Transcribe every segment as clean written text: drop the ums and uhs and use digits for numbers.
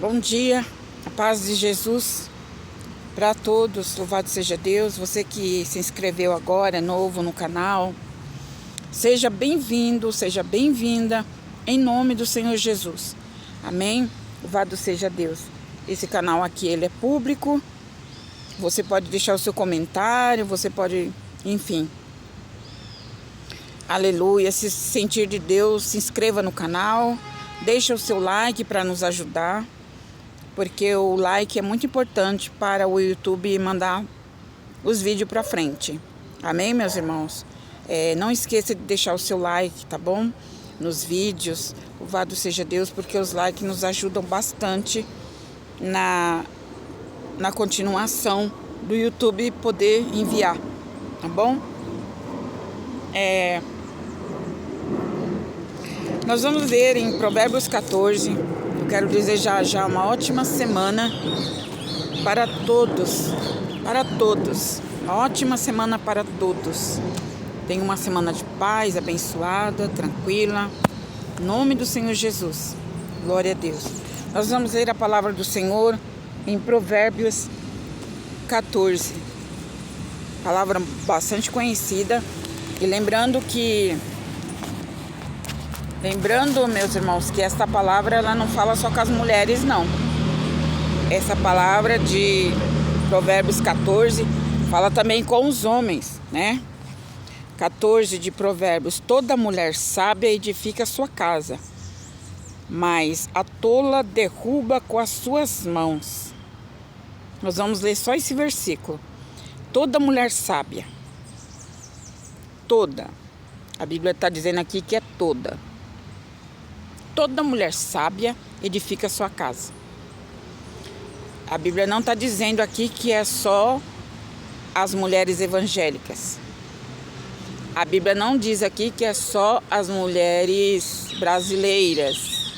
Bom dia, a paz de Jesus para todos, louvado seja Deus. Você que se inscreveu agora, é novo no canal, seja bem-vindo, seja bem-vinda, em nome do Senhor Jesus, amém? Louvado seja Deus. Esse canal aqui, ele é público, você pode deixar o seu comentário, você pode, enfim, aleluia, se sentir de Deus, se inscreva no canal, deixa o seu like para nos ajudar, porque o like é muito importante para o YouTube mandar os vídeos para frente. Amém, meus irmãos? Não esqueça de deixar o seu like, tá bom? Nos vídeos. Louvado seja Deus, porque os likes nos ajudam bastante na continuação do YouTube poder enviar, tá bom? Nós vamos ver em Provérbios 14. Eu quero desejar já uma ótima semana para todos. Uma ótima semana para todos. Tenha uma semana de paz, abençoada, tranquila. Em nome do Senhor Jesus. Glória a Deus. Nós vamos ler a palavra do Senhor em Provérbios 14. Palavra bastante conhecida. E lembrando, meus irmãos, que esta palavra ela não fala só com as mulheres, não. Essa palavra de Provérbios 14 fala também com os homens, né? 14 de Provérbios: toda mulher sábia edifica sua casa, mas a tola derruba com as suas mãos. Nós vamos ler só esse versículo. Toda mulher sábia. Toda. A Bíblia está dizendo aqui que é toda. Toda mulher sábia edifica sua casa. A Bíblia não está dizendo aqui que é só as mulheres evangélicas. A Bíblia não diz aqui que é só as mulheres brasileiras.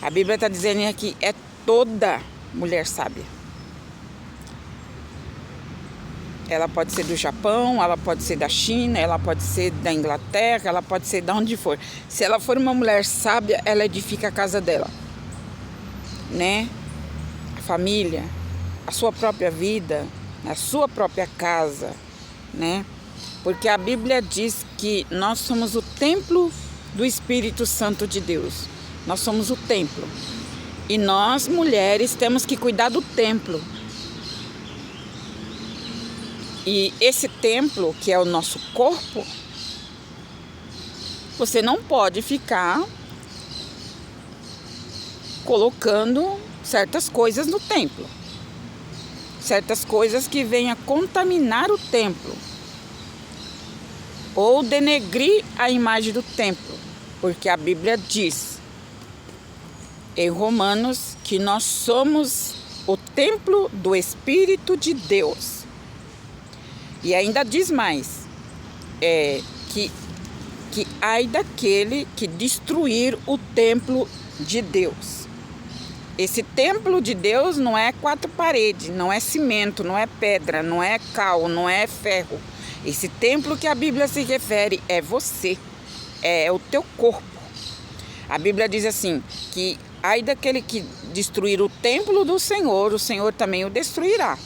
A Bíblia está dizendo aqui é toda mulher sábia. Ela pode ser do Japão, ela pode ser da China, ela pode ser da Inglaterra, ela pode ser de onde for. Se ela for uma mulher sábia, ela edifica a casa dela, né? A família, a sua própria vida, a sua própria casa, né? Porque a Bíblia diz que nós somos o templo do Espírito Santo de Deus. Nós somos o templo. E nós, mulheres, temos que cuidar do templo. E esse templo, que é o nosso corpo, você não pode ficar colocando certas coisas no templo. Certas coisas que venham contaminar o templo. Ou denegrir a imagem do templo. Porque a Bíblia diz em Romanos que nós somos o templo do Espírito de Deus. E ainda diz mais, que ai daquele que destruir o templo de Deus. Esse templo de Deus não é 4 paredes, não é cimento, não é pedra, não é cal, não é ferro. Esse templo que a Bíblia se refere é você, é o teu corpo. A Bíblia diz assim, que ai daquele que destruir o templo do Senhor, o Senhor também o destruirá.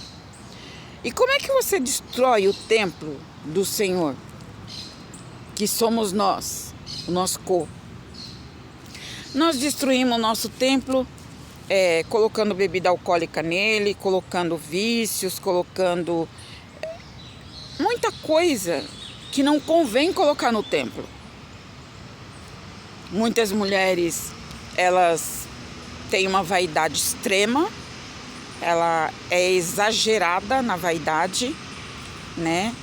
E como é que você destrói o templo do Senhor? Que somos nós, o nosso corpo. Nós destruímos o nosso templo colocando bebida alcoólica nele, colocando vícios, colocando muita coisa que não convém colocar no templo. Muitas mulheres, elas têm uma vaidade extrema. Ela é exagerada na vaidade, né?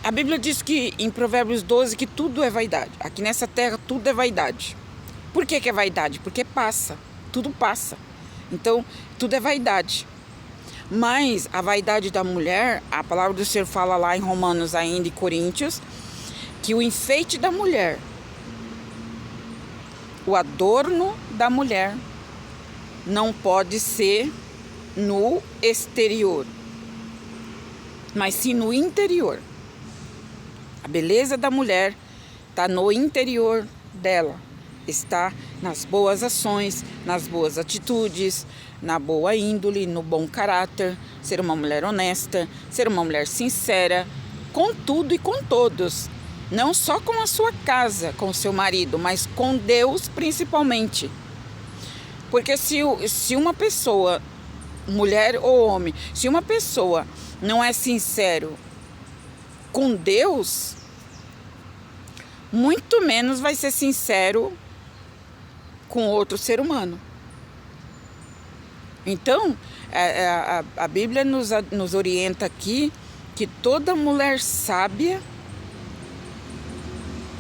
A Bíblia diz que em Provérbios 12 que tudo é vaidade. Aqui nessa terra tudo é vaidade. Por que é vaidade? Porque passa, tudo passa. Então, tudo é vaidade. Mas a vaidade da mulher, a palavra do Senhor fala lá em Romanos ainda e Coríntios, que o enfeite da mulher, o adorno da mulher, não pode ser no exterior, mas sim no interior. A beleza da mulher está no interior dela. está nas boas ações, nas boas atitudes, na boa índole, no bom caráter, ser uma mulher honesta, ser uma mulher sincera, com tudo e com todos. Não só com a sua casa, com o seu marido, mas com Deus principalmente. Porque se uma pessoa, mulher ou homem, se uma pessoa não é sincero com Deus, muito menos vai ser sincero com outro ser humano. Então, a Bíblia nos orienta aqui que toda mulher sábia,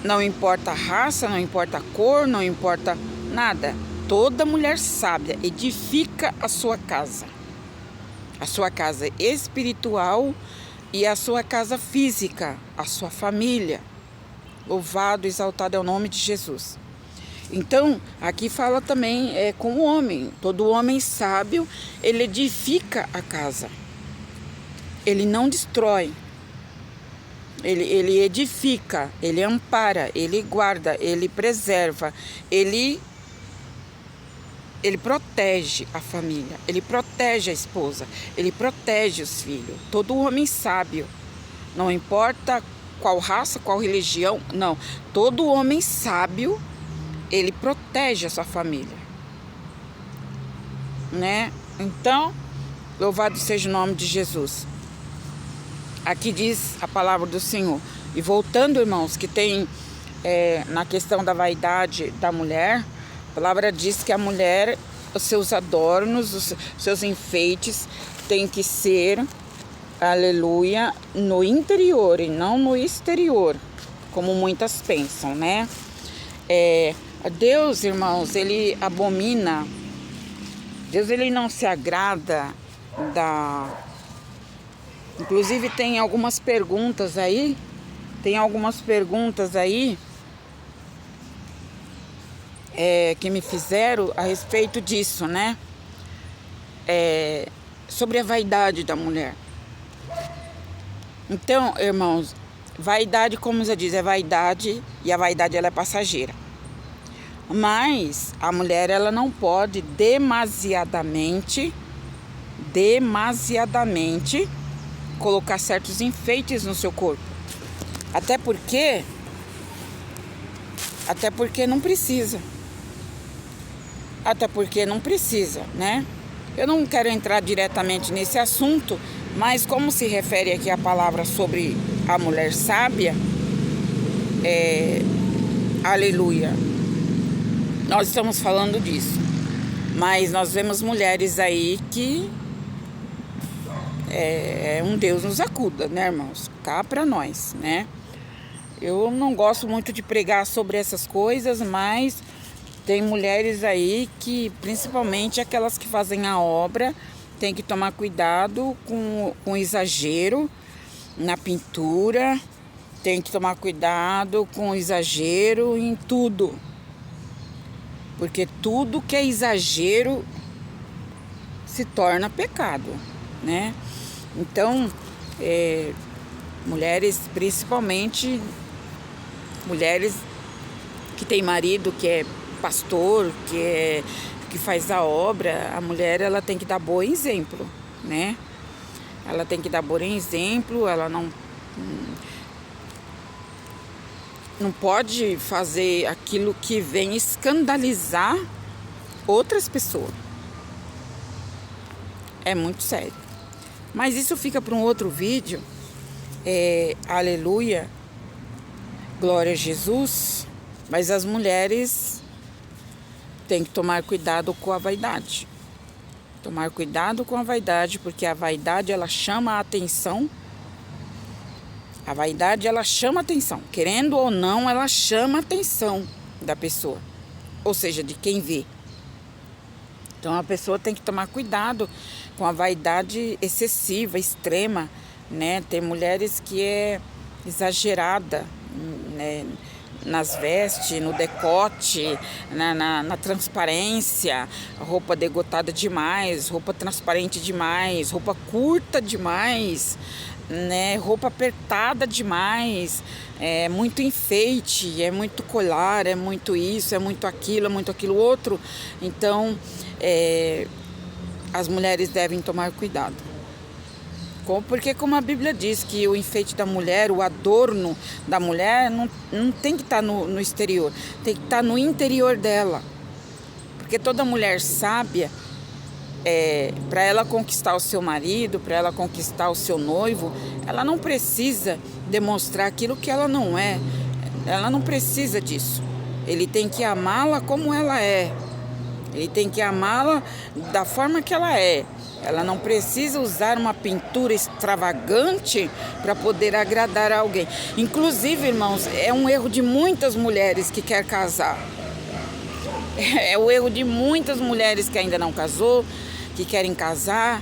não importa a raça, não importa a cor, não importa nada, toda mulher sábia edifica a sua casa espiritual e a sua casa física, a sua família. Louvado, exaltado é o nome de Jesus. Então, aqui fala também com o homem. Todo homem sábio, ele edifica a casa. Ele não destrói. Ele edifica, ele ampara, ele guarda, ele preserva, ele protege a família, ele protege a esposa, ele protege os filhos. Todo homem sábio, não importa qual raça, qual religião, não. Todo homem sábio, ele protege a sua família, né? Então, louvado seja o nome de Jesus. Aqui diz a palavra do Senhor. E voltando, irmãos, que tem na questão da vaidade da mulher, a palavra diz que a mulher, os seus adornos, os seus enfeites, tem que ser, aleluia, no interior e não no exterior, como muitas pensam, né? Deus, irmãos, ele abomina, Deus, ele não se agrada Inclusive tem algumas perguntas aí, que me fizeram a respeito disso, né? Sobre a vaidade da mulher. Então, irmãos, vaidade, como já diz, é vaidade, e a vaidade ela é passageira. Mas a mulher, ela não pode demasiadamente colocar certos enfeites no seu corpo. Até porque não precisa. Né? Eu não quero entrar diretamente nesse assunto, mas como se refere aqui a palavra sobre a mulher sábia, aleluia, nós estamos falando disso. Mas nós vemos mulheres aí que um Deus nos acuda, né, irmãos? Cá pra nós, né? Eu não gosto muito de pregar sobre essas coisas, mas tem mulheres aí que, principalmente aquelas que fazem a obra, tem que tomar cuidado com exagero na pintura, tem que tomar cuidado com exagero em tudo. Porque tudo que é exagero se torna pecado, né? Então, mulheres, principalmente mulheres que tem marido que é pastor, que faz a obra, a mulher, ela tem que dar bom exemplo, né? Ela tem que dar bom exemplo, ela não pode fazer aquilo que vem escandalizar outras pessoas. É muito sério. Mas isso fica para um outro vídeo. Aleluia. Glória a Jesus. Mas as mulheres têm que tomar cuidado com a vaidade. Tomar cuidado com a vaidade, porque a vaidade, ela chama a atenção. A vaidade, ela chama a atenção. Querendo ou não, ela chama a atenção da pessoa. Ou seja, de quem vê. Então, a pessoa tem que tomar cuidado com a vaidade excessiva, extrema, né? Tem mulheres que é exagerada, né? Nas vestes, no decote, na transparência, roupa degotada demais, roupa transparente demais, roupa curta demais, né, roupa apertada demais, é muito enfeite, é muito colar, é muito isso, é muito aquilo outro. Então, as mulheres devem tomar cuidado. Porque como a Bíblia diz que o enfeite da mulher, o adorno da mulher não tem que estar no exterior, tem que estar no interior dela. Porque toda mulher sábia, para ela conquistar o seu marido, para ela conquistar o seu noivo, ela não precisa demonstrar aquilo que ela não é. Ela não precisa disso. Ele tem que amá-la como ela é. Ele tem que amá-la da forma que ela é. Ela não precisa usar uma pintura extravagante para poder agradar alguém. Inclusive, irmãos, é um erro de muitas mulheres que querem casar. É o erro de muitas mulheres que ainda não casou, que querem casar.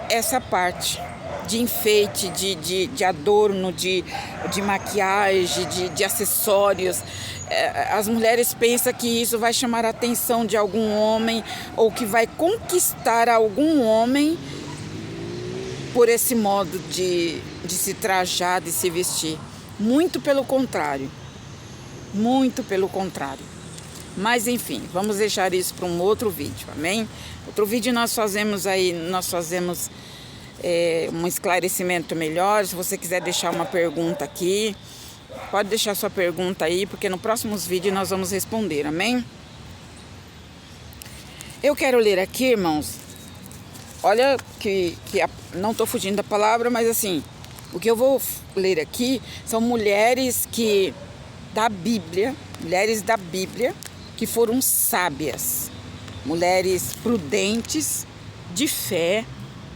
Essa parte de enfeite, de adorno, de maquiagem, de acessórios. As mulheres pensam que isso vai chamar a atenção de algum homem ou que vai conquistar algum homem por esse modo de se trajar, de se vestir. Muito pelo contrário. Muito pelo contrário. Mas enfim, vamos deixar isso para um outro vídeo, amém? Outro vídeo nós fazemos um esclarecimento melhor. Se você quiser deixar uma pergunta aqui, pode deixar sua pergunta aí, porque no próximos vídeos nós vamos responder, amém? Eu quero ler aqui, irmãos, olha que não estou fugindo da palavra, mas assim, o que eu vou ler aqui são mulheres da Bíblia, que foram sábias, mulheres prudentes, de fé,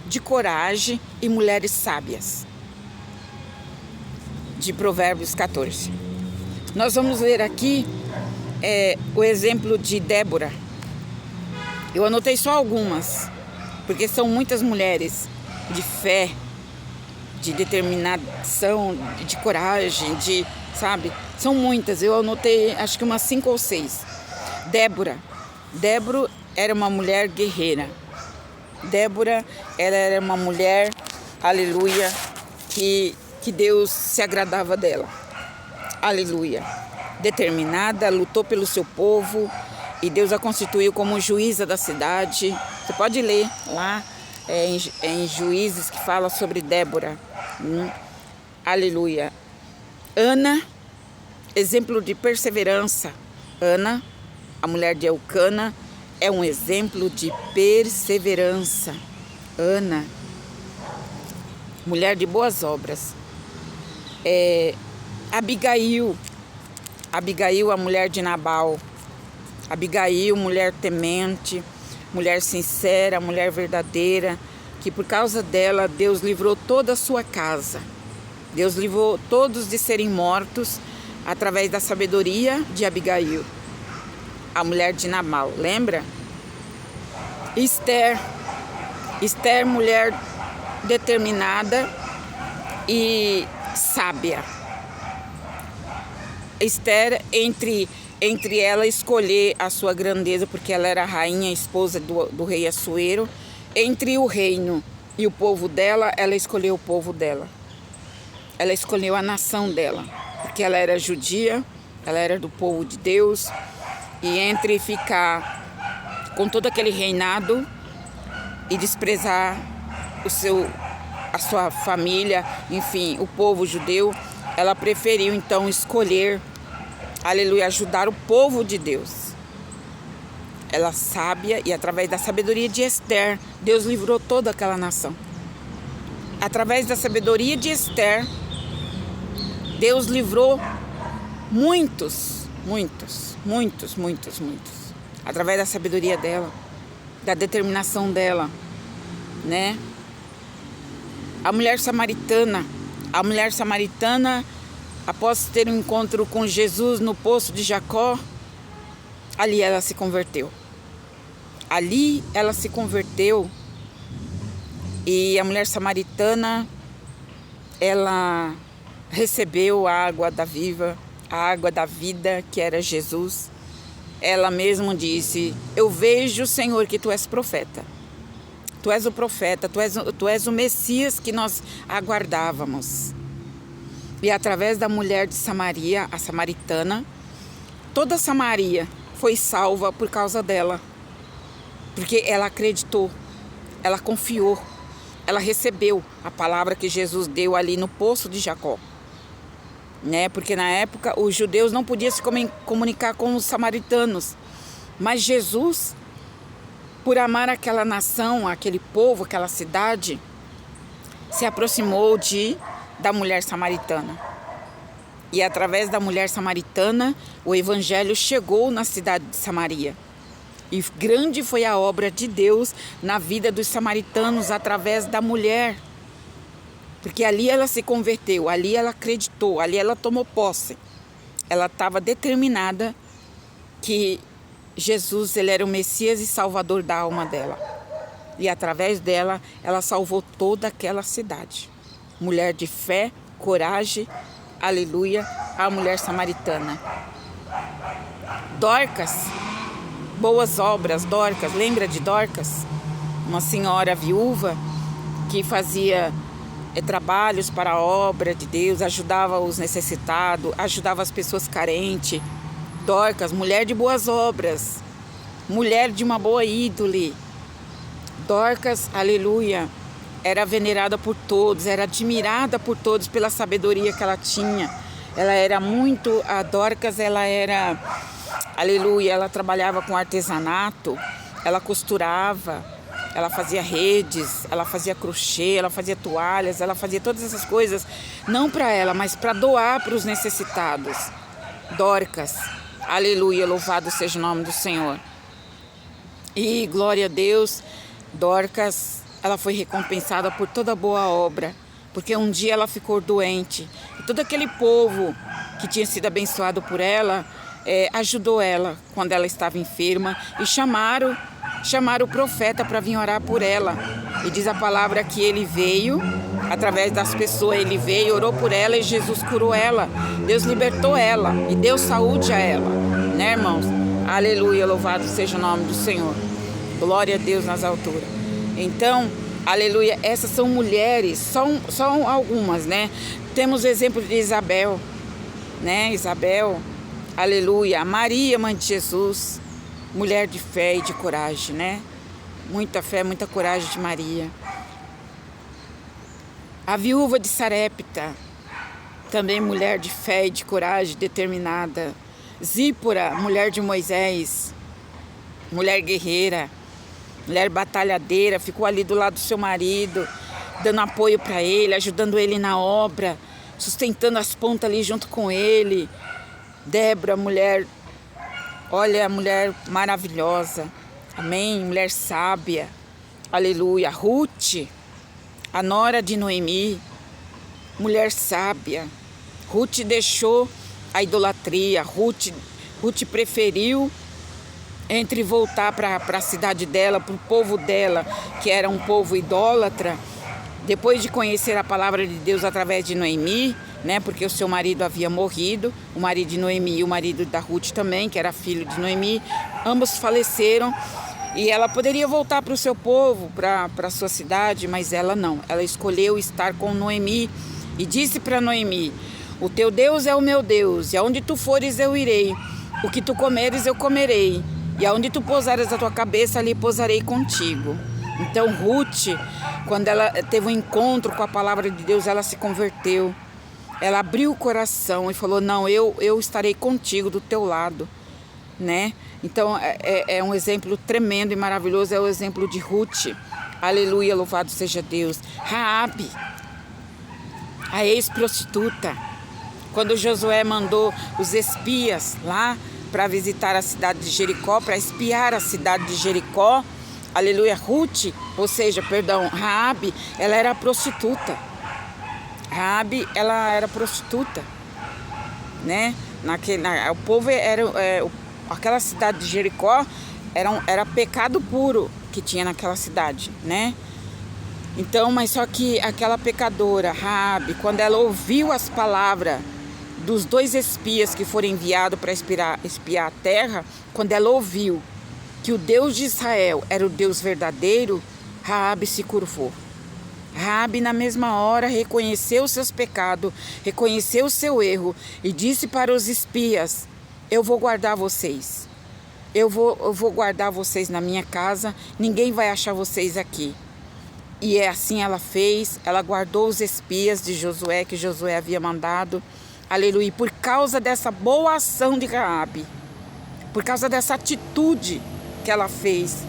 de coragem e mulheres sábias. De Provérbios 14. Nós vamos ler aqui o exemplo de Débora. Eu anotei só algumas, porque são muitas mulheres de fé, de determinação, de coragem, sabe? São muitas, eu anotei acho que umas 5 ou 6. Débora era uma mulher guerreira. Débora, ela era uma mulher, aleluia, que Deus se agradava dela. Aleluia. Determinada, lutou pelo seu povo e Deus a constituiu como juíza da cidade. Você pode ler lá em Juízes que fala sobre Débora. Aleluia. Ana, exemplo de perseverança. Ana, a mulher de Eucana, é um exemplo de perseverança. Ana, mulher de boas obras. Abigail, a mulher de Nabal. Abigail, mulher temente, mulher sincera, mulher verdadeira, que por causa dela Deus livrou toda a sua casa. Deus livrou todos de serem mortos através da sabedoria de Abigail, a mulher de Nabal, lembra? Esther, mulher determinada e sábia. Esther, entre ela escolher a sua grandeza, porque ela era a rainha, esposa do rei Assuero, entre o reino e o povo dela, ela escolheu o povo dela. Ela escolheu a nação dela, porque ela era judia, ela era do povo de Deus, e entre ficar com todo aquele reinado e desprezar a sua família, enfim, o povo judeu, ela preferiu então escolher, aleluia, ajudar o povo de Deus. Ela sábia, e através da sabedoria de Esther, Deus livrou toda aquela nação. Através da sabedoria de Esther, Deus livrou muitos. Através da sabedoria dela, da determinação dela, né? A mulher samaritana, após ter um encontro com Jesus no poço de Jacó, ali ela se converteu. E a mulher samaritana, ela recebeu a água da vida, que era Jesus. Ela mesma disse: eu vejo, Senhor, que tu és profeta. Tu és o profeta, tu és o Messias que nós aguardávamos. E através da mulher de Samaria, a samaritana, toda Samaria foi salva por causa dela. Porque ela acreditou, ela confiou, ela recebeu a palavra que Jesus deu ali no poço de Jacó. Né? Porque na época os judeus não podiam se comunicar com os samaritanos. Mas Jesus, por amar aquela nação, aquele povo, aquela cidade, se aproximou da mulher samaritana. E através da mulher samaritana, o evangelho chegou na cidade de Samaria. E grande foi a obra de Deus na vida dos samaritanos através da mulher. Porque ali ela se converteu, ali ela acreditou, ali ela tomou posse. Ela estava determinada que Jesus, ele era o Messias e Salvador da alma dela. E através dela, ela salvou toda aquela cidade. Mulher de fé, coragem, aleluia, a mulher samaritana. Dorcas, boas obras, Dorcas, lembra de Dorcas? Uma senhora viúva que fazia trabalhos para a obra de Deus, ajudava os necessitados, ajudava as pessoas carentes. Dorcas, mulher de boas obras, mulher de uma boa ídole. Dorcas, aleluia, era venerada por todos, era admirada por todos pela sabedoria que ela tinha. Ela era muito, a Dorcas, ela era, aleluia, ela trabalhava com artesanato, ela costurava, ela fazia redes, ela fazia crochê, ela fazia toalhas, ela fazia todas essas coisas, não para ela, mas para doar para os necessitados. Dorcas, aleluia, louvado seja o nome do Senhor. E glória a Deus, Dorcas, ela foi recompensada por toda boa obra, porque um dia ela ficou doente. E todo aquele povo que tinha sido abençoado por ela, ajudou ela quando ela estava enferma e chamaram o profeta para vir orar por ela. E diz a palavra que ele veio, através das pessoas, ele veio, orou por ela e Jesus curou ela. Deus libertou ela e deu saúde a ela, né, irmãos? Aleluia, louvado seja o nome do Senhor. Glória a Deus nas alturas. Então, aleluia, essas são mulheres, são algumas, né? Temos o exemplo de Isabel, né? Isabel, aleluia, Maria, mãe de Jesus, mulher de fé e de coragem, né? Muita fé, muita coragem de Maria. A viúva de Sarepta, também mulher de fé e de coragem, determinada. Zípora, mulher de Moisés, mulher guerreira, mulher batalhadeira, ficou ali do lado do seu marido, dando apoio para ele, ajudando ele na obra, sustentando as pontas ali junto com ele. Débora, mulher, olha, mulher maravilhosa, amém, mulher sábia, aleluia. Ruth, a nora de Noemi, mulher sábia. Ruth deixou a idolatria, Ruth preferiu entre voltar para a cidade dela, para o povo dela, que era um povo idólatra, depois de conhecer a palavra de Deus através de Noemi, né, porque o seu marido havia morrido, o marido de Noemi e o marido da Ruth também, que era filho de Noemi, ambos faleceram, e ela poderia voltar para o seu povo, para a sua cidade, mas ela não, ela escolheu estar com Noemi, e disse para Noemi: o teu Deus é o meu Deus, e aonde tu fores eu irei, o que tu comeres eu comerei, e aonde tu pousares a tua cabeça, ali pousarei contigo. Então Ruth, quando ela teve um encontro com a palavra de Deus, ela se converteu. Ela abriu o coração e falou: não, eu estarei contigo, do teu lado, né? Então é um exemplo tremendo e maravilhoso, é o exemplo de Ruth. Aleluia, louvado seja Deus. Raabe, a ex-prostituta, quando Josué mandou os espias lá para visitar a cidade de Jericó, para espiar a cidade de Jericó, aleluia, Raabe, ela era prostituta. Raabe, ela era prostituta, né? O povo aquela cidade de Jericó era pecado puro que tinha naquela cidade, né? Então, mas só que aquela pecadora, Raabe, quando ela ouviu as palavras dos 2 espias que foram enviados para espiar a terra, quando ela ouviu que o Deus de Israel era o Deus verdadeiro, Raabe se curvou. Raabe, na mesma hora, reconheceu seus pecados, reconheceu o seu erro e disse para os espias: eu vou guardar vocês. Eu vou guardar vocês na minha casa, ninguém vai achar vocês aqui. E assim ela fez, ela guardou os espias de Josué, que Josué havia mandado. Aleluia. E por causa dessa boa ação de Raabe, por causa dessa atitude que ela fez,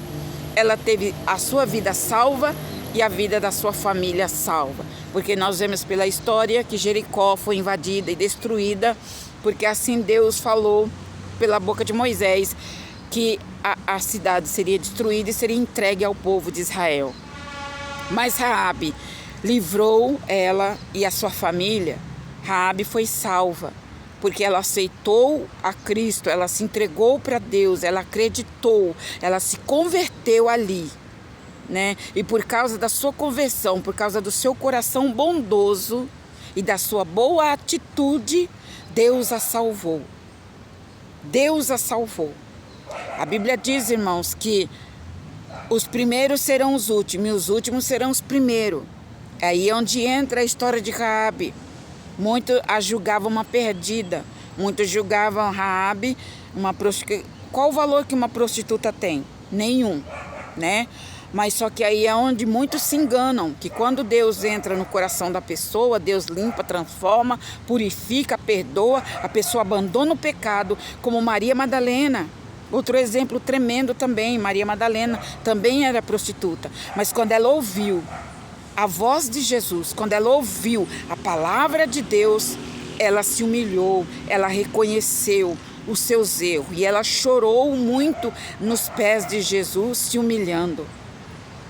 ela teve a sua vida salva e a vida da sua família salva. Porque nós vemos pela história que Jericó foi invadida e destruída, porque assim Deus falou pela boca de Moisés que a cidade seria destruída e seria entregue ao povo de Israel. Mas Raabe livrou ela e a sua família. Raabe foi salva, porque ela aceitou a Cristo, ela se entregou para Deus, ela acreditou, ela se converteu ali, né? E por causa da sua conversão, por causa do seu coração bondoso e da sua boa atitude, Deus a salvou. Deus a salvou. A Bíblia diz, irmãos, que os primeiros serão os últimos e os últimos serão os primeiros. Aí é onde entra a história de Raabe. Muitos a julgavam uma perdida. Muitos julgavam Raabe uma prostituta. Qual o valor que uma prostituta tem? Nenhum, né? Mas só que aí é onde muitos se enganam, que quando Deus entra no coração da pessoa, Deus limpa, transforma, purifica, perdoa, a pessoa abandona o pecado, como Maria Madalena. Outro exemplo tremendo também, Maria Madalena também era prostituta, mas quando ela ouviu a voz de Jesus, quando ela ouviu a palavra de Deus, ela se humilhou, ela reconheceu os seus erros e ela chorou muito nos pés de Jesus, se humilhando.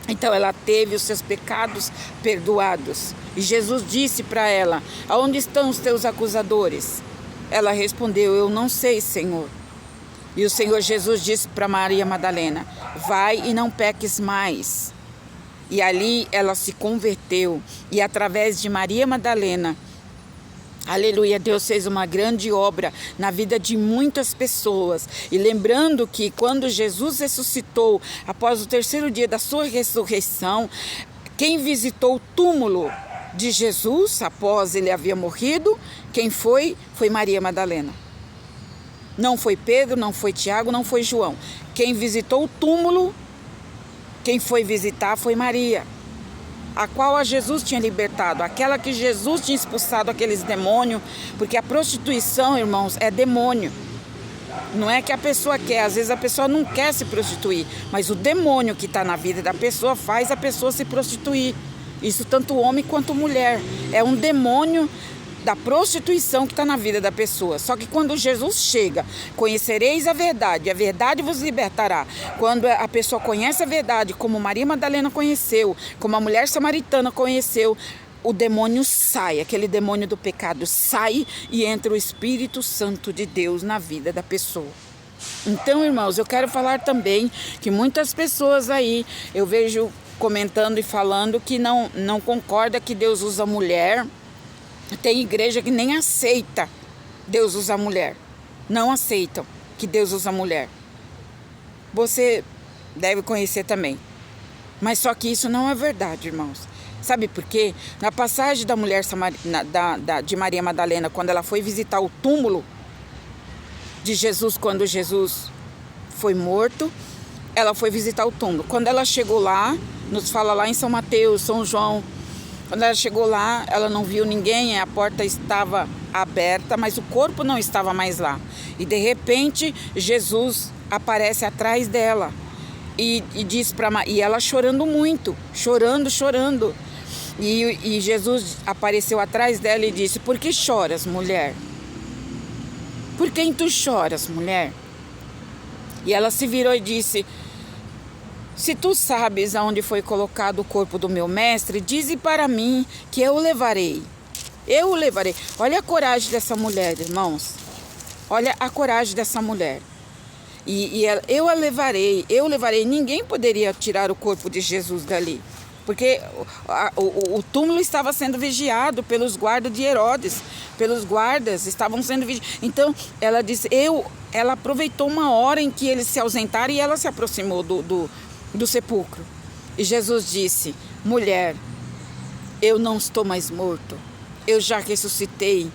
Então ela teve os seus pecados perdoados. E Jesus disse para ela: aonde estão os teus acusadores? Ela respondeu: eu não sei, Senhor. E o Senhor Jesus disse para Maria Madalena: vai e não peques mais. E ali ela se converteu. E através de Maria Madalena, aleluia, Deus fez uma grande obra na vida de muitas pessoas. E lembrando que quando Jesus ressuscitou, após o terceiro dia da sua ressurreição, quem visitou o túmulo de Jesus, após ele havia morrido, quem foi? Foi Maria Madalena. Não foi Pedro, não foi Tiago, não foi João. Quem visitou o túmulo, quem foi visitar foi Maria, a qual a Jesus tinha libertado, aquela que Jesus tinha expulsado aqueles demônios, porque a prostituição, irmãos, é demônio. Não é que a pessoa quer, às vezes a pessoa não quer se prostituir, mas o demônio que está na vida da pessoa faz a pessoa se prostituir. Isso tanto homem quanto mulher. É um demônio da prostituição que está na vida da pessoa. Só que quando Jesus chega, conhecereis a verdade vos libertará. Quando a pessoa conhece a verdade, como Maria Madalena conheceu, como a mulher samaritana conheceu, o demônio sai, aquele demônio do pecado sai e entra o Espírito Santo de Deus na vida da pessoa. Então, irmãos, eu quero falar também que muitas pessoas aí, eu vejo comentando e falando que não concorda que Deus usa mulher. Tem igreja que nem aceita Deus usa mulher. Não aceitam que Deus usa mulher. Você deve conhecer também. Mas só que isso não é verdade, irmãos. Sabe por quê? Na passagem da mulher de Maria Madalena, quando ela foi visitar o túmulo de Jesus, quando Jesus foi morto, ela foi visitar o túmulo. Quando ela chegou lá, nos fala lá em São Mateus, São João, quando ela chegou lá, ela não viu ninguém, a porta estava aberta, mas o corpo não estava mais lá. E de repente, Jesus aparece atrás dela e diz para Maria, e ela chorando muito, chorando. E Jesus apareceu atrás dela e disse: por que choras, mulher? Por quem tu choras, mulher? E ela se virou e disse: se tu sabes aonde foi colocado o corpo do meu mestre, dize para mim que eu o levarei. Eu o levarei. Olha a coragem dessa mulher, irmãos. Olha a coragem dessa mulher. E ela, eu levarei. Ninguém poderia tirar o corpo de Jesus dali. Porque o túmulo estava sendo vigiado pelos guardas de Herodes. Pelos guardas estavam sendo vigiados. Então, ela disse, ela aproveitou uma hora em que eles se ausentaram e ela se aproximou do sepulcro. E Jesus disse: mulher, eu não estou mais morto, eu já ressuscitei,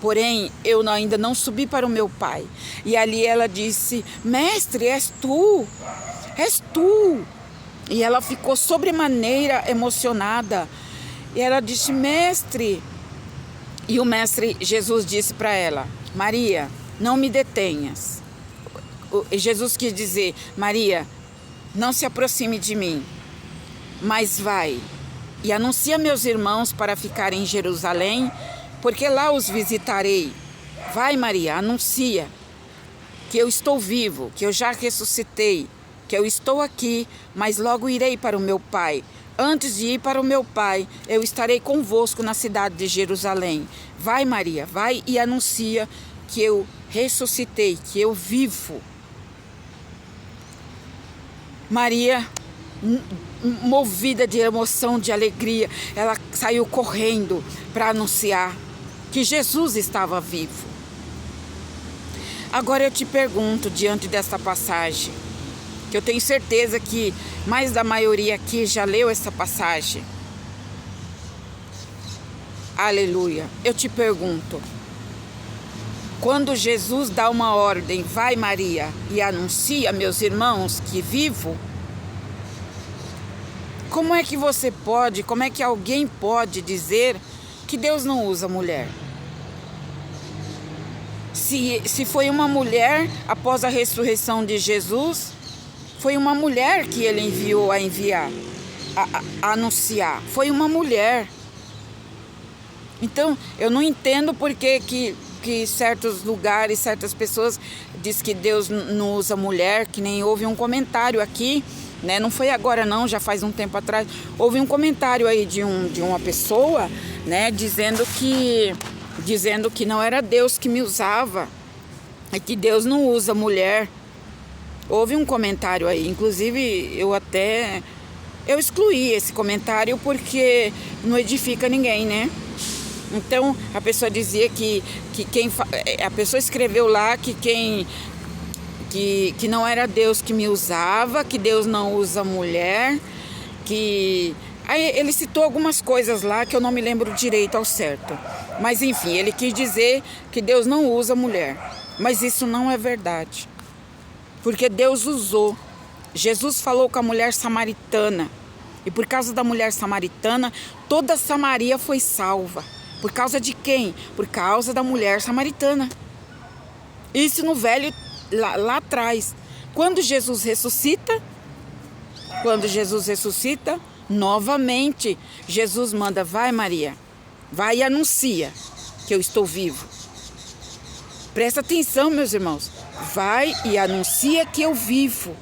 porém eu ainda não subi para o meu Pai. E ali ela disse: mestre, és tu, és tu. E ela ficou sobremaneira emocionada. E ela disse: mestre. E o mestre Jesus disse para ela: Maria, não me detenhas. Jesus quis dizer: Maria, não se aproxime de mim, mas vai e anuncia meus irmãos para ficarem em Jerusalém, porque lá os visitarei. Vai, Maria, anuncia que eu estou vivo, que eu já ressuscitei, que eu estou aqui, mas logo irei para o meu Pai. Antes de ir para o meu Pai, eu estarei convosco na cidade de Jerusalém. Vai, Maria, vai e anuncia que eu ressuscitei, que eu vivo. Maria, movida de emoção, de alegria, ela saiu correndo para anunciar que Jesus estava vivo. Agora eu te pergunto, diante desta passagem, que eu tenho certeza que mais da maioria aqui já leu essa passagem. Aleluia. Eu te pergunto, quando Jesus dá uma ordem, vai Maria e anuncia, meus irmãos, que vivo, como é que você pode, como é que alguém pode dizer que Deus não usa mulher? Se foi uma mulher, após a ressurreição de Jesus, foi uma mulher que ele enviou a anunciar. Foi uma mulher. Então, eu não entendo por que certos lugares, certas pessoas dizem que Deus não usa mulher, que nem houve um comentário aqui, né? Não foi agora não, já faz um tempo atrás. Houve um comentário aí de uma pessoa, né? Dizendo que não era Deus que me usava, e que Deus não usa mulher. Houve um comentário aí, inclusive eu excluí esse comentário porque não edifica ninguém, né? Então a pessoa dizia que a pessoa escreveu lá que não era Deus que me usava, que Deus não usa mulher, que... Aí ele citou algumas coisas lá que eu não me lembro direito ao certo. Mas enfim, ele quis dizer que Deus não usa mulher. Mas isso não é verdade. Porque Deus usou. Jesus falou com a mulher samaritana. E por causa da mulher samaritana, toda Samaria foi salva. Por causa de quem? Por causa da mulher samaritana. Isso no velho, lá atrás. Quando Jesus ressuscita, novamente, Jesus manda: vai Maria, vai e anuncia que eu estou vivo. Presta atenção, meus irmãos. Vai e anuncia que eu vivo,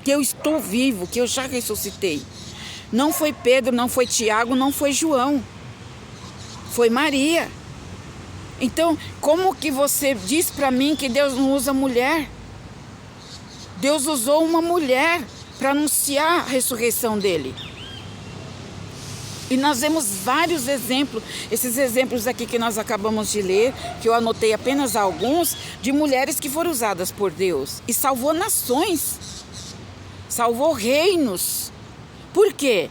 que eu estou vivo, que eu já ressuscitei. Não foi Pedro, não foi Tiago, não foi João. Foi Maria. Então, como que você diz para mim que Deus não usa mulher? Deus usou uma mulher para anunciar a ressurreição dele. E nós vemos vários exemplos, esses exemplos aqui que nós acabamos de ler, que eu anotei apenas alguns, de mulheres que foram usadas por Deus e salvou nações, salvou reinos. Por quê?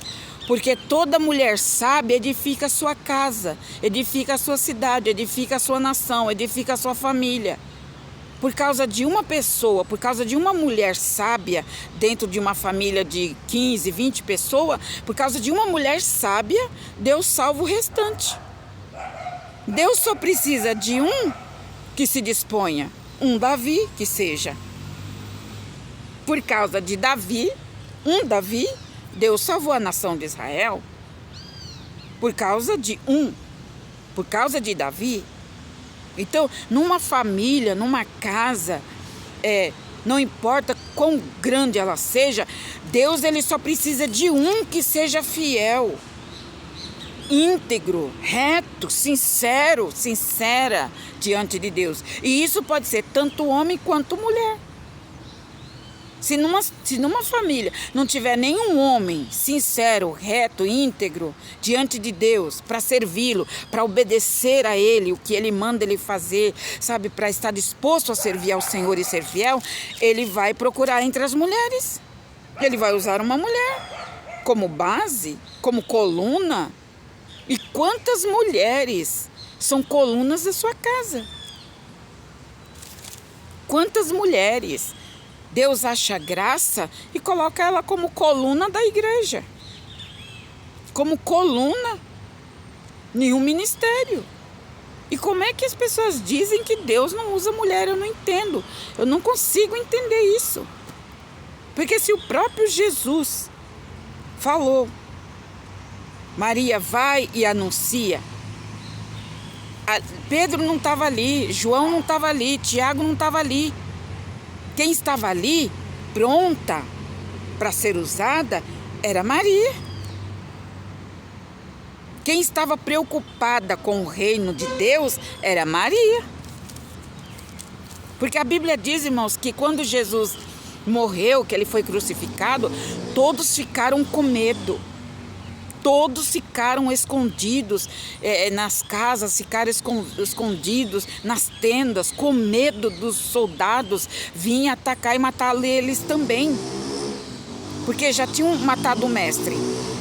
Porque toda mulher sábia edifica a sua casa, edifica a sua cidade, edifica a sua nação, edifica a sua família. Por causa de uma pessoa, por causa de uma mulher sábia, dentro de uma família de 15, 20 pessoas, por causa de uma mulher sábia, Deus salva o restante. Deus só precisa de um que se disponha, um Davi que seja. Por causa de Davi, Deus salvou a nação de Israel. Por causa de Davi. Então, numa família, numa casa, não importa quão grande ela seja, Deus ele só precisa de um que seja fiel, íntegro, reto, sincero, sincera diante de Deus. E isso pode ser tanto homem quanto mulher. Se numa família não tiver nenhum homem sincero, reto, íntegro diante de Deus, para servi-lo, para obedecer a Ele, o que Ele manda ele fazer, sabe, para estar disposto a servir ao Senhor e ser fiel, ele vai procurar entre as mulheres. Ele vai usar uma mulher como base, como coluna. E quantas mulheres são colunas da sua casa? Quantas mulheres Deus acha graça e coloca ela como coluna da igreja, como coluna em um ministério. E como é que as pessoas dizem que Deus não usa mulher? Eu não entendo. Eu não consigo entender isso. Porque se o próprio Jesus falou, Maria vai e anuncia. Pedro não estava ali, João não estava ali, Tiago não estava ali. Quem estava ali, pronta para ser usada, era Maria. Quem estava preocupada com o reino de Deus era Maria. Porque a Bíblia diz, irmãos, que quando Jesus morreu, que ele foi crucificado, todos ficaram com medo. Todos ficaram escondidos nas casas, ficaram escondidos nas tendas, com medo dos soldados virem atacar e matar eles também. Porque já tinham matado o mestre.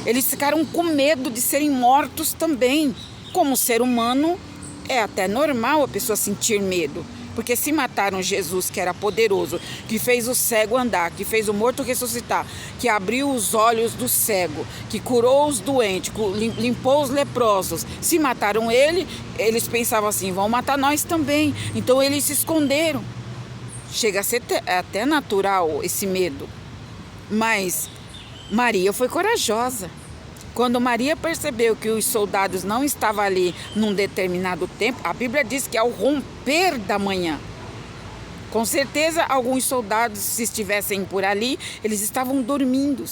Eles ficaram com medo de serem mortos também. Como ser humano, é até normal a pessoa sentir medo. Porque se mataram Jesus, que era poderoso, que fez o cego andar, que fez o morto ressuscitar, que abriu os olhos do cego, que curou os doentes, limpou os leprosos, se mataram ele, eles pensavam assim, vão matar nós também. Então eles se esconderam. Chega a ser até natural esse medo. Mas Maria foi corajosa. Quando Maria percebeu que os soldados não estavam ali num determinado tempo, a Bíblia diz que ao romper da manhã, com certeza alguns soldados, se estivessem por ali, eles estavam dormindo.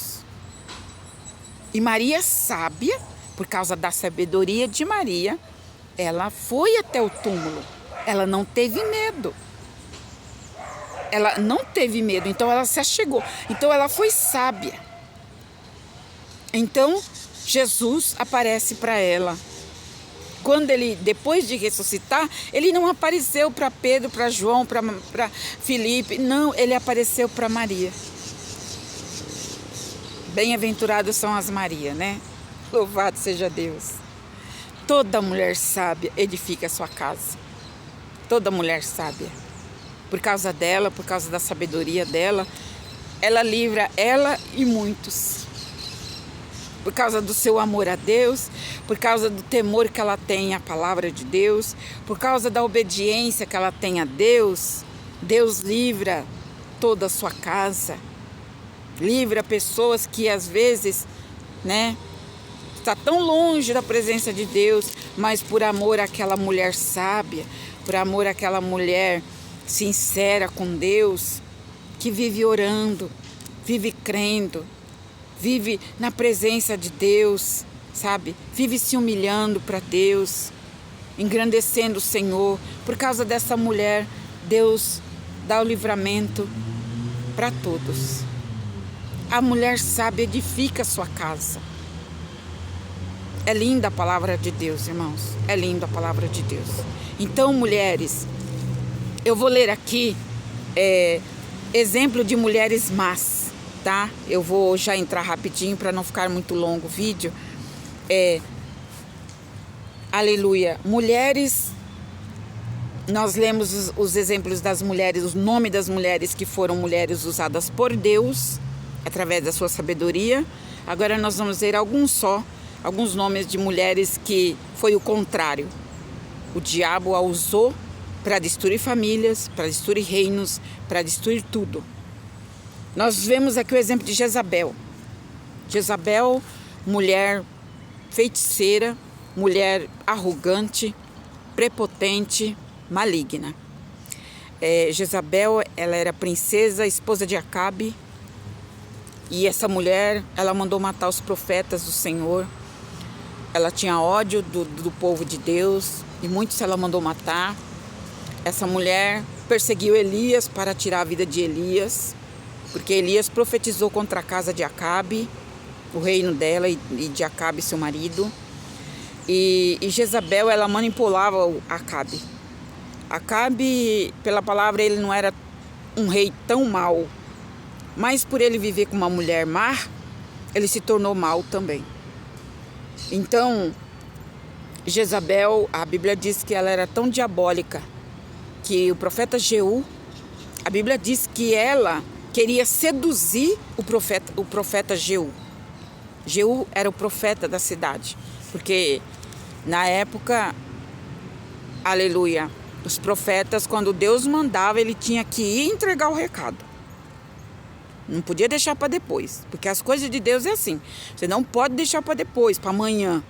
E Maria, sábia, por causa da sabedoria de Maria, ela foi até o túmulo. Ela não teve medo. Ela não teve medo, então ela se achegou. Então ela foi sábia. Então Jesus aparece para ela. Quando ele, depois de ressuscitar, ele não apareceu para Pedro, para João, para Filipe. Não, ele apareceu para Maria. Bem-aventurados são as Maria, né? Louvado seja Deus. Toda mulher sábia edifica a sua casa. Toda mulher sábia. Por causa dela, por causa da sabedoria dela, ela livra ela e muitos. Por causa do seu amor a Deus, por causa do temor que ela tem à palavra de Deus, por causa da obediência que ela tem a Deus, Deus livra toda a sua casa, livra pessoas que às vezes, né, está tão longe da presença de Deus, mas por amor àquela mulher sábia, por amor àquela mulher sincera com Deus, que vive orando, vive crendo, vive na presença de Deus, sabe? Vive se humilhando para Deus, engrandecendo o Senhor. Por causa dessa mulher, Deus dá o livramento para todos. A mulher sábia edifica a sua casa. É linda a palavra de Deus, irmãos. É linda a palavra de Deus. Então, mulheres, eu vou ler aqui exemplo de mulheres más. Tá? Eu vou já entrar rapidinho para não ficar muito longo o vídeo. Aleluia. Mulheres, nós lemos os exemplos das mulheres, os nomes das mulheres que foram mulheres usadas por Deus, através da sua sabedoria. Agora nós vamos ver alguns nomes de mulheres que foi o contrário. O diabo a usou para destruir famílias, para destruir reinos, para destruir tudo. Nós vemos aqui o exemplo de Jezabel. Jezabel, mulher feiticeira, mulher arrogante, prepotente, maligna. Jezabel, ela era princesa, esposa de Acabe. E essa mulher, ela mandou matar os profetas do Senhor. Ela tinha ódio do povo de Deus e muitos ela mandou matar. Essa mulher perseguiu Elias para tirar a vida de Elias. Porque Elias profetizou contra a casa de Acabe, o reino dela e de Acabe, seu marido. E Jezabel, ela manipulava o Acabe. Acabe, pela palavra, ele não era um rei tão mau. Mas por ele viver com uma mulher má, ele se tornou mal também. Então, Jezabel, a Bíblia diz que ela era tão diabólica que o profeta Jeú, a Bíblia diz que ela queria seduzir o profeta Jeú. Jeú era o profeta da cidade, porque na época, aleluia, os profetas, quando Deus mandava, ele tinha que ir entregar o recado. Não podia deixar para depois, porque as coisas de Deus é assim. Você não pode deixar para depois, para amanhã.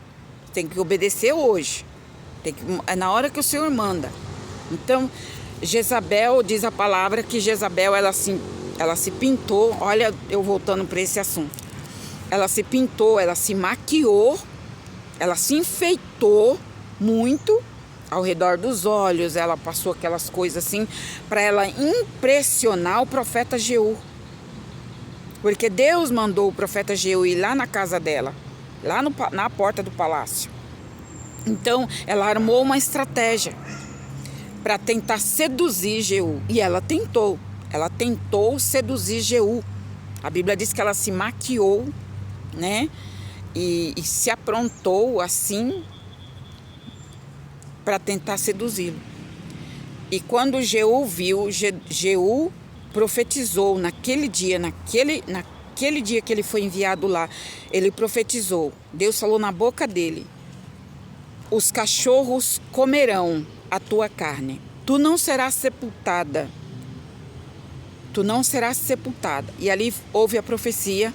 Tem que obedecer hoje. É na hora que o Senhor manda. Então, Jezabel, diz a palavra que Jezabel, ela se pintou. Olha, eu voltando para esse assunto. Ela se pintou, ela se maquiou, ela se enfeitou muito ao redor dos olhos. Ela passou aquelas coisas assim para ela impressionar o profeta Jeú. Porque Deus mandou o profeta Jeú ir lá na casa dela, lá na porta do palácio. Então, ela armou uma estratégia para tentar seduzir Jeú. E ela tentou seduzir Jeú. A Bíblia diz que ela se maquiou, né? E se aprontou assim para tentar seduzi-lo. E quando Jeú viu, Jeú profetizou naquele dia que ele foi enviado lá, ele profetizou. Deus falou na boca dele: os cachorros comerão a tua carne. Tu não serás sepultada. Tu não serás sepultada. E ali houve a profecia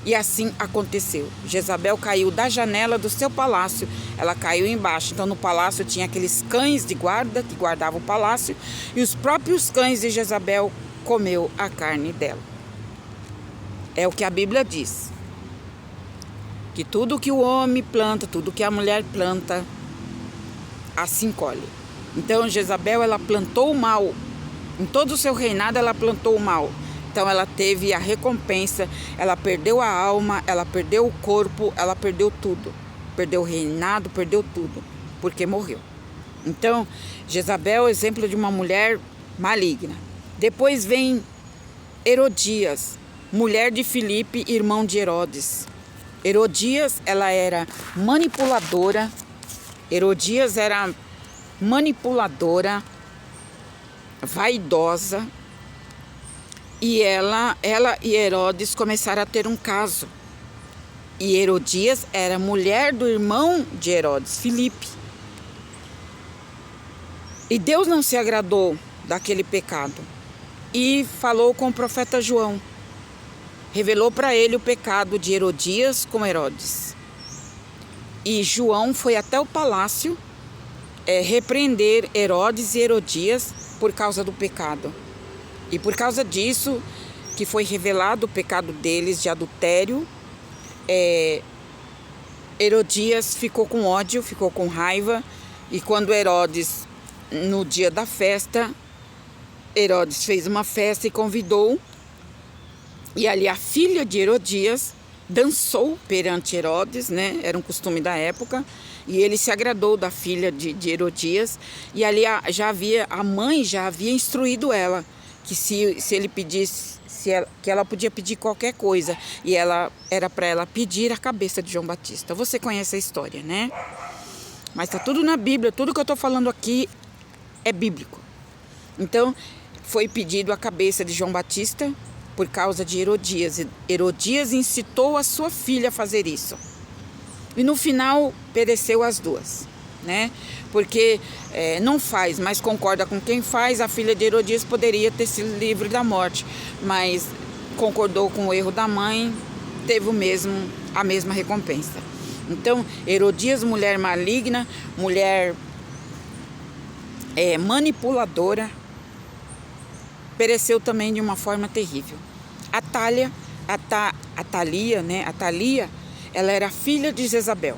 e assim aconteceu. Jezabel caiu da janela do seu palácio, ela caiu embaixo. Então no palácio tinha aqueles cães de guarda que guardavam o palácio e os próprios cães de Jezabel comeu a carne dela. É o que a Bíblia diz. Que tudo que o homem planta, tudo que a mulher planta, assim colhe. Então Jezabel, ela plantou o mal. Em todo o seu reinado ela plantou o mal. Então ela teve a recompensa, ela perdeu a alma, ela perdeu o corpo, ela perdeu tudo. Perdeu o reinado, perdeu tudo, porque morreu. Então Jezabel é o exemplo de uma mulher maligna. Depois vem Herodias, mulher de Filipe, irmão de Herodes. Herodias, ela era manipuladora. Herodias era manipuladora, vaidosa. E ela e Herodes começaram a ter um caso. E Herodias era mulher do irmão de Herodes, Filipe. E Deus não se agradou daquele pecado. E falou com o profeta João. Revelou para ele o pecado de Herodias com Herodes. E João foi até o palácio repreender Herodes e Herodias por causa do pecado. E por causa disso, que foi revelado o pecado deles de adultério, Herodias ficou com ódio, ficou com raiva. E quando Herodes, no dia da festa, Herodes fez uma festa e convidou. E ali a filha de Herodias dançou perante Herodes, né? Era um costume da época. E ele se agradou da filha de Herodias. E ali a mãe já havia instruído ela que se ele pedisse, que ela podia pedir qualquer coisa. E era para ela pedir a cabeça de João Batista. Você conhece a história, né? Mas está tudo na Bíblia. Tudo que eu estou falando aqui é bíblico. Então, foi pedido a cabeça de João Batista por causa de Herodias. Herodias incitou a sua filha a fazer isso. E no final, pereceu as duas, né? Porque não faz, mas concorda com quem faz. A filha de Herodias poderia ter sido livre da morte, mas concordou com o erro da mãe, teve a mesma recompensa. Então, Herodias, mulher maligna, mulher manipuladora, pereceu também de uma forma terrível. Atalia, ela era filha de Jezabel.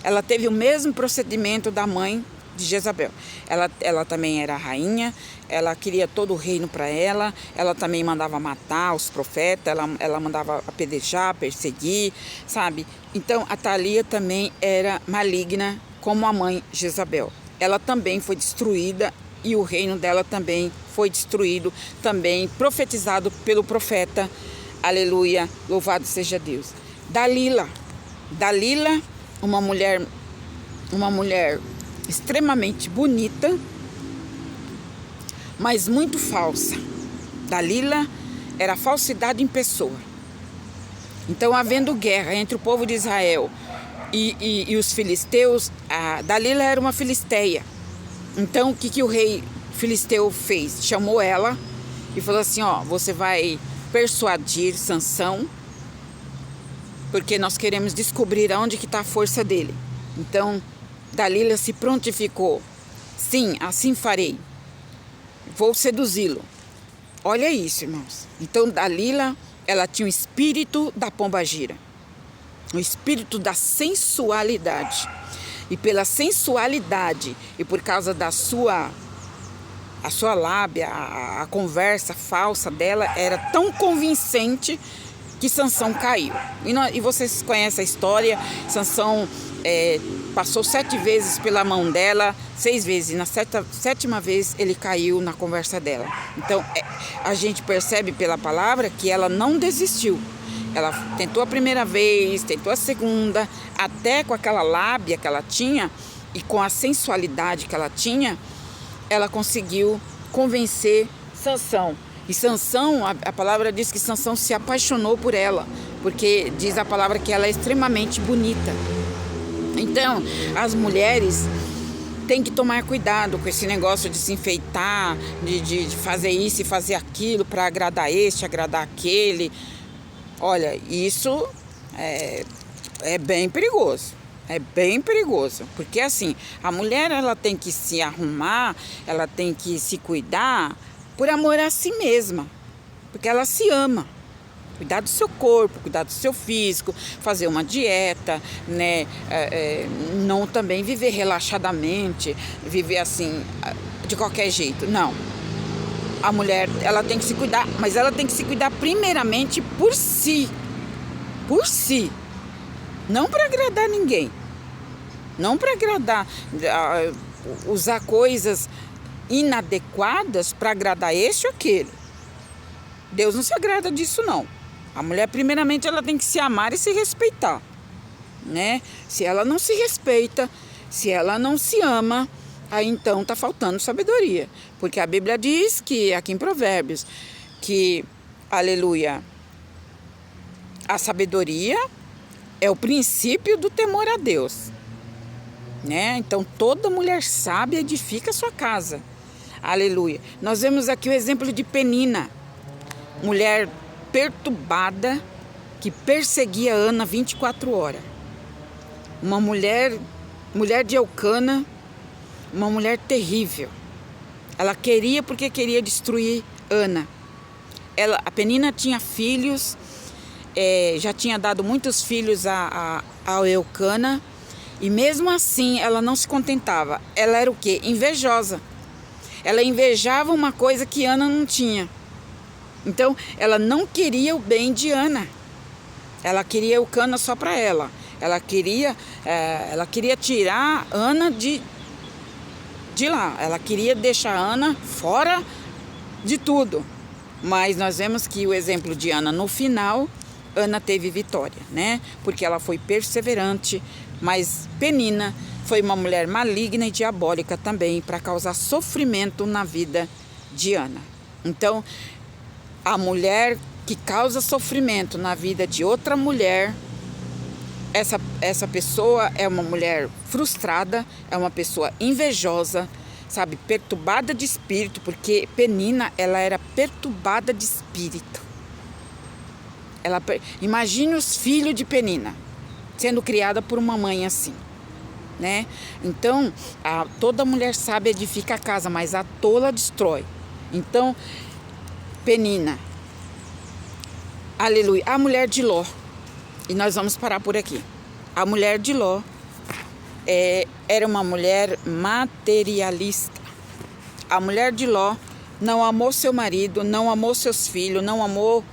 Ela teve o mesmo procedimento da mãe de Jezabel. Ela também era rainha, ela queria todo o reino para ela, ela também mandava matar os profetas, ela mandava apedrejar, perseguir, sabe? Então, Atalia também era maligna como a mãe Jezabel. Ela também foi destruída e o reino dela também foi destruído, também profetizado pelo profeta. Aleluia, louvado seja Deus. Dalila. Dalila, uma mulher extremamente bonita, mas muito falsa. Dalila era falsidade em pessoa. Então, havendo guerra entre o povo de Israel e os filisteus, a Dalila era uma filisteia. Então, o que o rei filisteu fez? Chamou ela e falou assim, ó, você vai persuadir Sansão, porque nós queremos descobrir aonde que está a força dele. Então, Dalila se prontificou. Sim, assim farei. Vou seduzi-lo. Olha isso, irmãos. Então, Dalila, ela tinha o espírito da pombagira. O espírito da sensualidade. E pela sensualidade e por causa da sua lábia, a conversa falsa dela era tão convincente que Sansão caiu. E vocês conhecem a história. Sansão passou 7 vezes pela mão dela, 6 vezes. E na sétima vez ele caiu na conversa dela. Então a gente percebe pela palavra que ela não desistiu. Ela tentou a primeira vez, tentou a segunda, até com aquela lábia que ela tinha e com a sensualidade que ela tinha, ela conseguiu convencer Sansão. E Sansão, a palavra diz que Sansão se apaixonou por ela, porque diz a palavra que ela é extremamente bonita. Então, as mulheres têm que tomar cuidado com esse negócio de se enfeitar, de fazer isso e fazer aquilo para agradar este, agradar aquele. Olha, isso é bem perigoso. É bem perigoso, porque assim, a mulher ela tem que se arrumar, ela tem que se cuidar por amor a si mesma, porque ela se ama. Cuidar do seu corpo, cuidar do seu físico, fazer uma dieta, né? Não também viver relaxadamente, viver assim, de qualquer jeito. Não. A mulher, ela tem que se cuidar, mas ela tem que se cuidar primeiramente por si. Por si. Não para agradar ninguém. Não para agradar, usar coisas inadequadas para agradar este ou aquele. Deus não se agrada disso, não. A mulher, primeiramente, ela tem que se amar e se respeitar, né? Se ela não se respeita, se ela não se ama, aí então está faltando sabedoria. Porque a Bíblia diz que, aqui em Provérbios, que, aleluia, a sabedoria é o princípio do temor a Deus, né? Então, toda mulher sábia edifica a sua casa. Aleluia. Nós vemos aqui o exemplo de Penina, mulher perturbada que perseguia Ana 24 horas. Uma mulher de Eucana, uma mulher terrível. Ela queria porque queria destruir Ana. A Penina tinha filhos, já tinha dado muitos filhos a Eucana, e mesmo assim ela não se contentava. Ela era o quê? Invejosa. Ela invejava uma coisa que Ana não tinha. Então, ela não queria o bem de Ana. Ela queria Eucana só para ela. Ela queria tirar Ana de lá. Ela queria deixar Ana fora de tudo. Mas nós vemos que o exemplo de Ana, no final, Ana teve vitória, né? Porque ela foi perseverante, mas Penina foi uma mulher maligna e diabólica também para causar sofrimento na vida de Ana. Então, a mulher que causa sofrimento na vida de outra mulher, essa pessoa é uma mulher frustrada, é uma pessoa invejosa, sabe, perturbada de espírito, porque Penina, ela era perturbada de espírito. Imagine os filhos de Penina sendo criada por uma mãe assim, né? Então, toda mulher sábia edifica a casa, mas a tola destrói. Então, Penina, aleluia, a mulher de Ló, e nós vamos parar por aqui. A mulher de Ló era uma mulher materialista. A mulher de Ló não amou seu marido, não amou seus filhos, não amou.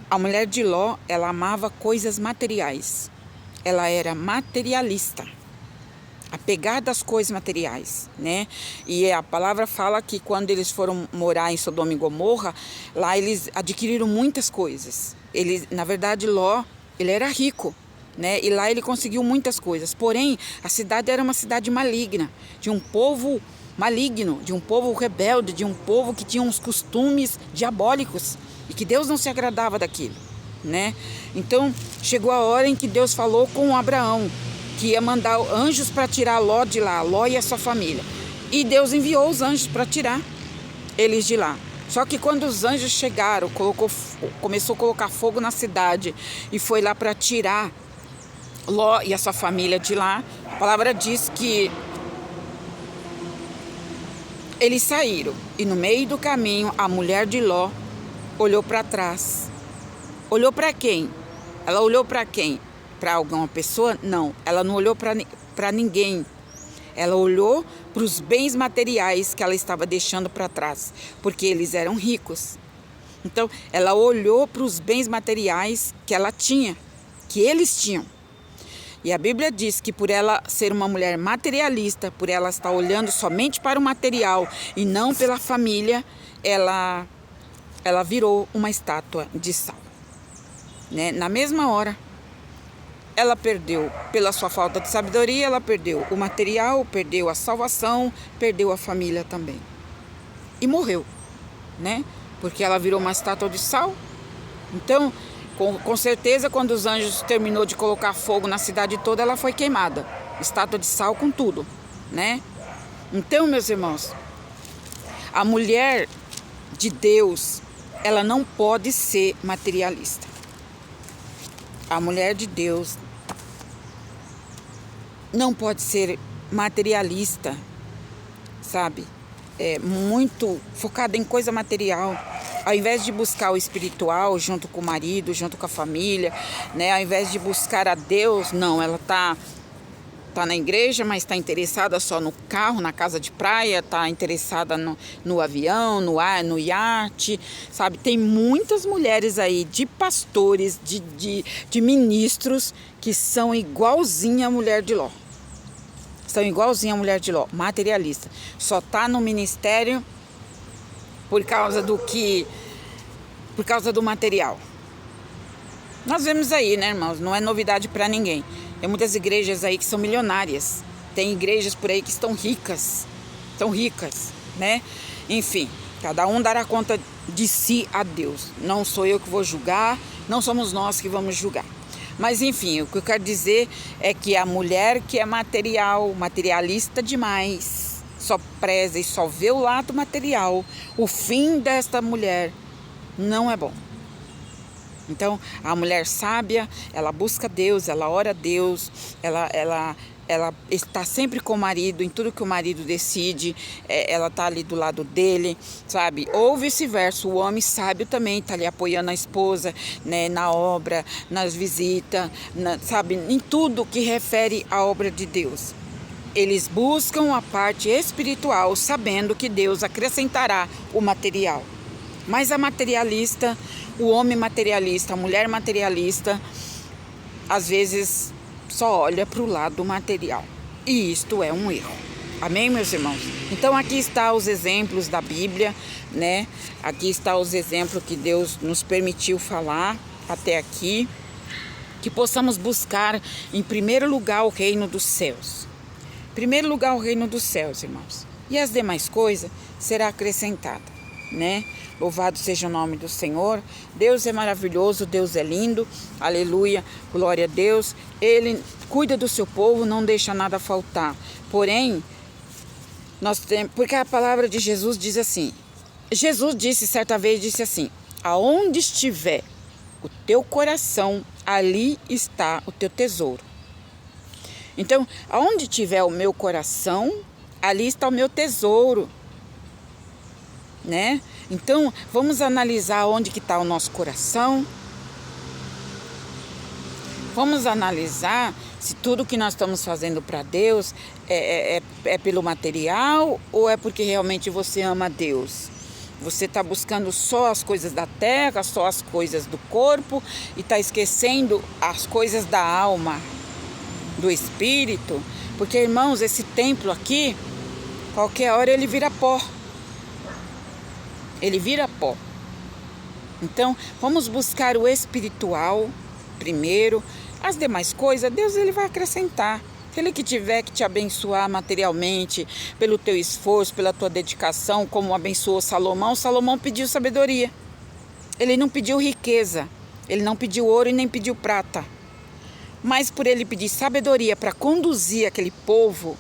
A mulher de Ló, ela amava coisas materiais. Ela era materialista. apegado às coisas materiais, né? E a palavra fala que quando eles foram morar em Sodoma e Gomorra, lá eles adquiriram muitas coisas. Na verdade, Ló, ele era rico, né? E lá ele conseguiu muitas coisas. Porém, a cidade era uma cidade maligna, de um povo maligno, de um povo rebelde, de um povo que tinha uns costumes diabólicos e que Deus não se agradava daquilo, né? Então, chegou a hora em que Deus falou com Abraão, que ia mandar anjos para tirar Ló de lá, Ló e a sua família. E Deus enviou os anjos para tirar eles de lá. Só que quando os anjos chegaram, começou a colocar fogo na cidade e foi lá para tirar Ló e a sua família de lá, a palavra diz que eles saíram. E no meio do caminho, a mulher de Ló olhou para trás. Olhou para quem? Ela olhou para quem? Para alguma pessoa? Não, ela não olhou para ninguém. Ela olhou para os bens materiais que ela estava deixando para trás, porque eles eram ricos. Então, ela olhou para os bens materiais que ela tinha, que eles tinham. E a Bíblia diz que por ela ser uma mulher materialista, por ela estar olhando somente para o material e não pela família, ela virou uma estátua de sal, né? Na mesma hora, ela perdeu, pela sua falta de sabedoria, ela perdeu o material, perdeu a salvação, perdeu a família também. E morreu, né? Porque ela virou uma estátua de sal. Então, com certeza, quando os anjos terminou de colocar fogo na cidade toda, ela foi queimada. Estátua de sal com tudo, né? Então, meus irmãos, a mulher de Deus, ela não pode ser materialista. A mulher de Deus não pode ser materialista, sabe? É muito focada em coisa material. Ao invés de buscar o espiritual junto com o marido, junto com a família, né? Ao invés de buscar a Deus, não, ela tá na igreja, mas está interessada só no carro, na casa de praia, está interessada no avião, no iate, sabe? Tem muitas mulheres aí, de pastores, de ministros, que são igualzinha a mulher de Ló. São igualzinha a mulher de Ló, materialista. Só está no ministério por causa do material. Nós vemos aí, né, irmãos? Não é novidade para ninguém. Tem muitas igrejas aí que são milionárias. Tem igrejas por aí que estão ricas. São ricas, né? Enfim, cada um dará conta de si a Deus. Não sou eu que vou julgar, não somos nós que vamos julgar. Mas enfim, o que eu quero dizer é que a mulher que é materialista demais, só preza e só vê o lado material, o fim desta mulher não é bom. Então, a mulher sábia, ela busca Deus, ela ora a Deus, ela está sempre com o marido, em tudo que o marido decide, ela está ali do lado dele, sabe? Ou vice-versa, o homem sábio também está ali apoiando a esposa, né, na obra, nas visitas, sabe? Em tudo que refere à obra de Deus. Eles buscam a parte espiritual, sabendo que Deus acrescentará o material. Mas a materialista, o homem materialista, a mulher materialista, às vezes só olha para o lado material. E isto é um erro. Amém, meus irmãos? Então aqui está os exemplos da Bíblia, né? Aqui está os exemplos que Deus nos permitiu falar até aqui. Que possamos buscar em primeiro lugar o reino dos céus. Em primeiro lugar o reino dos céus, irmãos. E as demais coisas será acrescentada, né? Louvado seja o nome do Senhor. Deus é maravilhoso, Deus é lindo. Aleluia, glória a Deus. Ele cuida do seu povo, não deixa nada faltar. Porém, porque a palavra de Jesus diz assim. Jesus disse certa vez, disse assim: aonde estiver o teu coração, ali está o teu tesouro. Então, aonde tiver o meu coração, ali está o meu tesouro, né? Então, vamos analisar onde que está o nosso coração. Vamos analisar se tudo que nós estamos fazendo para Deus é pelo material ou é porque realmente você ama Deus. Você está buscando só as coisas da terra, só as coisas do corpo e está esquecendo as coisas da alma, do Espírito, porque, irmãos, esse templo aqui, qualquer hora ele vira pó. Ele vira pó. Então, vamos buscar o espiritual primeiro. As demais coisas, Deus ele vai acrescentar. Se Ele que tiver que te abençoar materialmente, pelo teu esforço, pela tua dedicação, como abençoou Salomão, Salomão pediu sabedoria. Ele não pediu riqueza, ele não pediu ouro e nem pediu prata. Mas por ele pedir sabedoria para conduzir aquele povo,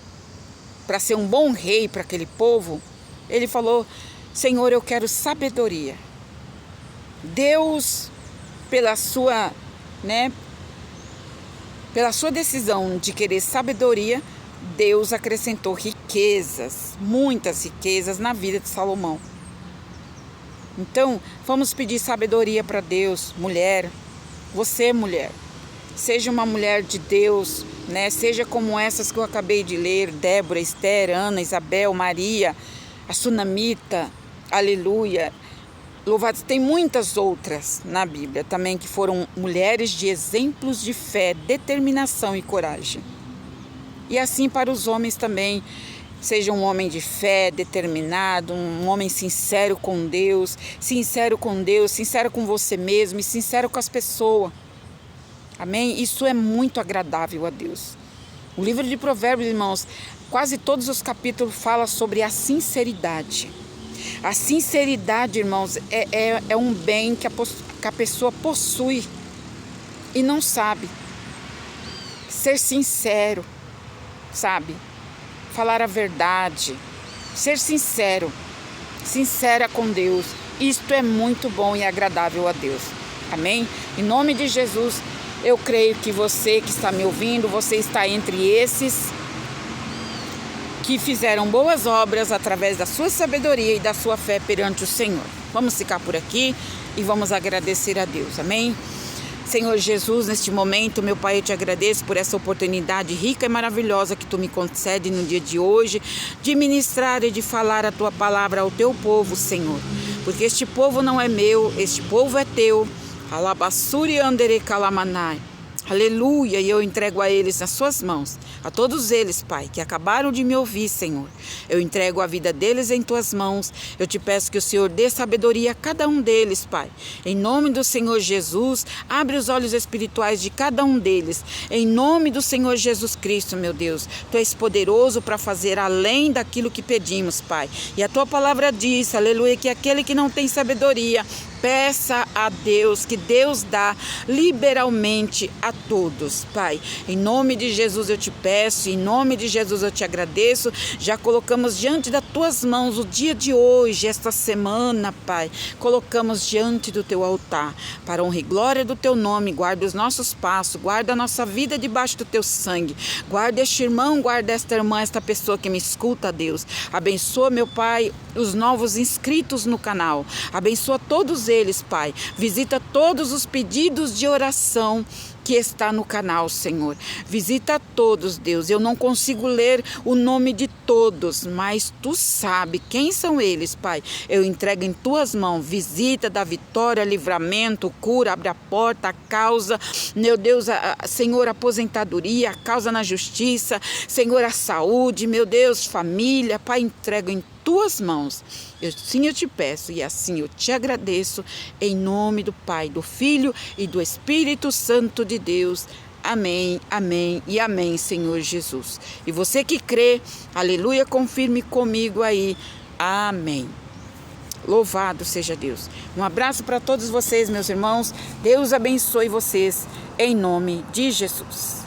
para ser um bom rei para aquele povo, ele falou: Senhor, eu quero sabedoria. Deus, pela sua decisão de querer sabedoria, Deus acrescentou riquezas, muitas riquezas na vida de Salomão. Então, vamos pedir sabedoria para Deus, mulher. Você, mulher, seja uma mulher de Deus, Seja como essas que eu acabei de ler, Débora, Esther, Ana, Isabel, Maria, a Sunamita, aleluia. Louvados, tem muitas outras na Bíblia também que foram mulheres de exemplos de fé, determinação e coragem. E assim para os homens também, seja um homem de fé, determinado, um homem sincero com Deus, sincero com você mesmo e sincero com as pessoas. Amém? Isso é muito agradável a Deus. O livro de Provérbios, irmãos, quase todos os capítulos falam sobre a sinceridade. A sinceridade, irmãos, é um bem que a pessoa possui e não sabe. Ser sincero, sabe? Falar a verdade. Ser sincero. Sincera com Deus. Isto é muito bom e agradável a Deus. Amém? Em nome de Jesus, eu creio que você que está me ouvindo, você está entre esses que fizeram boas obras através da sua sabedoria e da sua fé perante o Senhor. Vamos ficar por aqui e vamos agradecer a Deus, amém? Senhor Jesus, neste momento, meu Pai, eu te agradeço por essa oportunidade rica e maravilhosa que Tu me concede no dia de hoje, de ministrar e de falar a Tua palavra ao Teu povo, Senhor. Porque este povo não é meu, este povo é Teu. Alabassuri andere kalamanai. Aleluia, e eu entrego a eles nas suas mãos, a todos eles, Pai, que acabaram de me ouvir, Senhor. Eu entrego a vida deles em tuas mãos. Eu te peço que o Senhor dê sabedoria a cada um deles, Pai. Em nome do Senhor Jesus, abre os olhos espirituais de cada um deles. Em nome do Senhor Jesus Cristo, meu Deus. Tu és poderoso para fazer além daquilo que pedimos, Pai. E a tua palavra diz, aleluia, que aquele que não tem sabedoria, peça a Deus, que Deus dá liberalmente a todos, Pai. Em nome de Jesus eu te peço, em nome de Jesus eu te agradeço. Já colocamos diante das tuas mãos o dia de hoje, esta semana, Pai. Colocamos diante do teu altar, para honra e glória do teu nome. Guarda os nossos passos, guarda a nossa vida debaixo do teu sangue. Guarda este irmão, guarda esta irmã, esta pessoa que me escuta, Deus. Abençoa, meu Pai, os novos inscritos no canal. Abençoa todos eles, Pai. Visita todos os pedidos de oração que está no canal, Senhor. Visita todos, Deus. Eu não consigo ler o nome de todos, mas Tu sabe quem são eles, Pai. Eu entrego em Tuas mãos. Visita, dá vitória, livramento, cura, abre a porta, a causa, meu Deus, Senhor, aposentadoria, a causa na justiça, Senhor, a saúde, meu Deus, família, Pai, entrego em Tuas mãos. Sim, eu te peço e assim eu te agradeço, em nome do Pai, do Filho e do Espírito Santo de Deus. Amém, amém e amém, Senhor Jesus. E você que crê, aleluia, confirme comigo aí. Amém. Louvado seja Deus. Um abraço para todos vocês, meus irmãos. Deus abençoe vocês, em nome de Jesus.